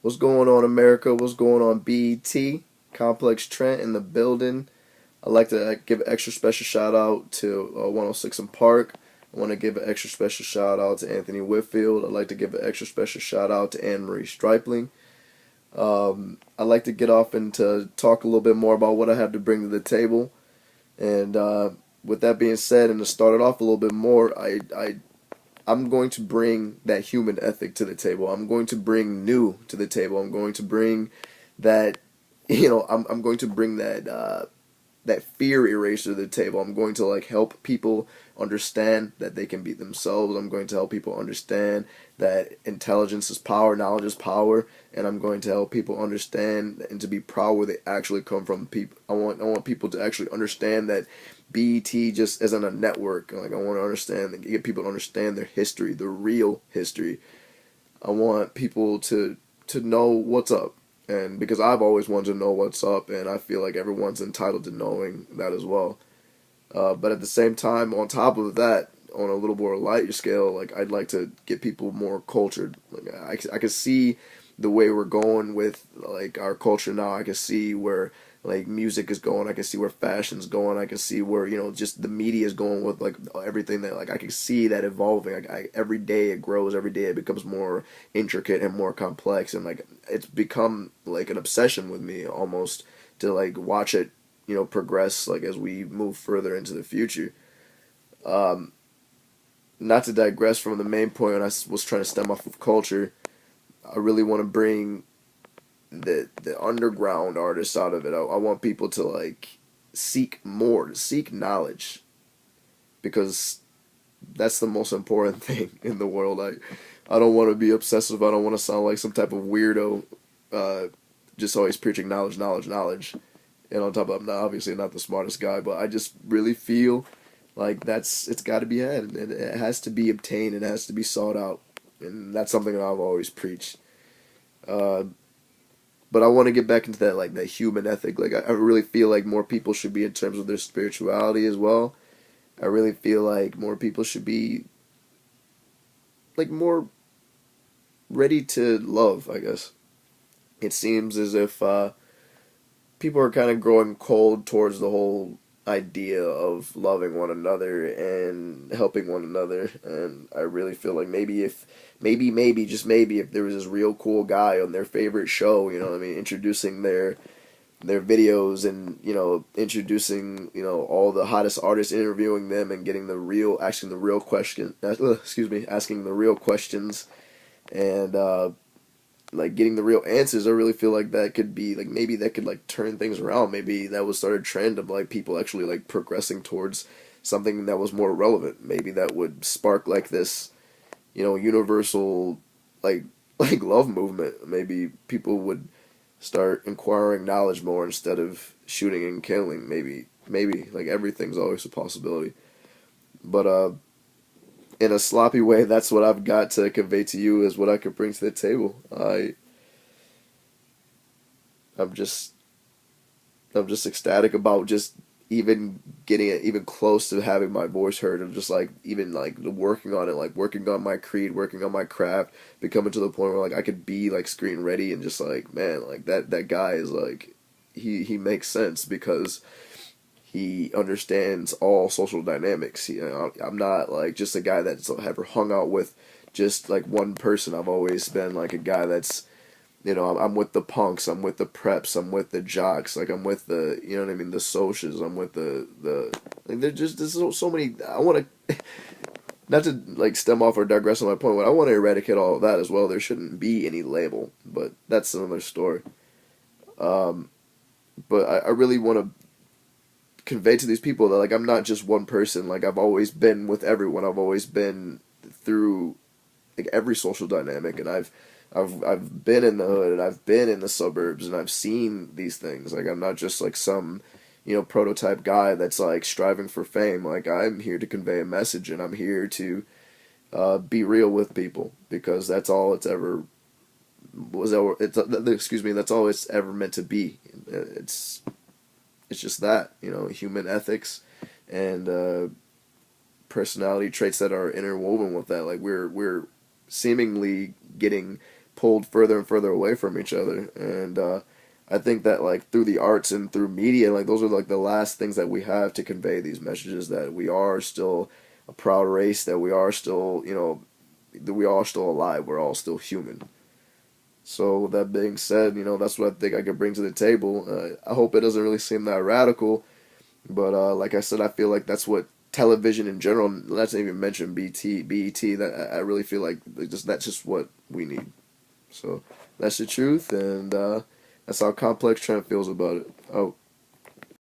What's going on, America? What's going on, BET? Complex Trent in the building. I'd like to give an extra special shout out to 106 in Park. I want to give an extra special shout out to Anthony Whitfield. I'd like to give an extra special shout out to Anne Marie Stripling. I'd like to get off and to talk a little bit more about what I have to bring to the table. And with that being said, and to start it off a little bit more, I'm going to bring that human ethic to the table. I'm going to bring new to the table. I'm going to bring that, I'm going to bring that fear eraser to the table. I'm going to help people understand that they can be themselves. I'm going to help people understand that intelligence is power, knowledge is power, and I'm going to help people understand and to be proud where they actually come from. People, I want people to actually understand that BET just isn't a network. I want to understand, get people to understand their history, the real history. I want people to know what's up. And because I've always wanted to know what's up, and I feel like everyone's entitled to knowing that as well. But at the same time, on top of that, on a little more lighter scale, I'd like to get people more cultured. I can see the way we're going with our culture now. I can see where music is going. I can see where fashion's going. I can see where just the media is going with everything that I can see that evolving. Every day it grows. Every day it becomes more intricate and more complex, and it's become an obsession with me almost to watch it progress as we move further into the future. Not to digress from the main point when I was trying to stem off of culture, I really want to bring the underground artists out of it. I want people to seek more, to seek knowledge, because that's the most important thing in the world. I don't want to be obsessive. I don't want to sound like some type of weirdo, just always preaching knowledge, knowledge, knowledge. And on top of, I'm obviously not the smartest guy, but I just really feel it's got to be had, and it has to be obtained, and it has to be sought out, and that's something that I've always preached. Uh, but I want to get back into that human ethic. I really feel like more people should be in terms of their spirituality as well. I really feel like more people should be more ready to love. I guess it seems as if people are kind of growing cold towards the whole idea of loving one another and helping one another. And I really feel like maybe just maybe if there was this real cool guy on their favorite show, what I mean, introducing their videos, and introducing all the hottest artists, interviewing them and getting asking the real question, asking the real questions, and getting the real answers. I really feel like that could be maybe that could turn things around. Maybe that would start a trend of people actually progressing towards something that was more relevant. Maybe that would spark this universal like love movement. Maybe people would start inquiring knowledge more instead of shooting and killing. Maybe everything's always a possibility. But in a sloppy way, that's what I've got to convey to you, is what I could bring to the table. I'm just ecstatic about just even getting it even close to having my voice heard, and just even working on it, working on my creed, working on my craft, becoming to the point where I could be screen ready, and just man, that guy is he makes sense because he understands all social dynamics. I'm not just a guy that's ever hung out with just one person. I've always been a guy that's, I'm with the punks, I'm with the preps, I'm with the jocks, I'm with the, what I mean, the socials, I'm with there's so many. I want to, not to stem off or digress on my point, but I want to eradicate all of that as well. There shouldn't be any label, but that's another story. But I really want to convey to these people that I'm not just one person. I've always been with everyone. I've always been through every social dynamic, and I've been in the hood, and I've been in the suburbs, and I've seen these things. I'm not just some prototype guy that's striving for fame. I'm here to convey a message, and I'm here to be real with people, because that's all it's ever was ever it's excuse me that's all it's ever meant to be. It's just that, human ethics and personality traits that are interwoven with that. We're seemingly getting pulled further and further away from each other. And I think that like through the arts and through media, like those are like the last things that we have to convey these messages that we are still a proud race, that we are still, that we are still alive, we're all still human. So with that being said, that's what I think I could bring to the table. I hope it doesn't really seem that radical, but like I said, I feel like that's what television in general. Let's not even mention BT. That I really feel like that's just what we need. So that's the truth, and that's how Complex Trent feels about it. Oh.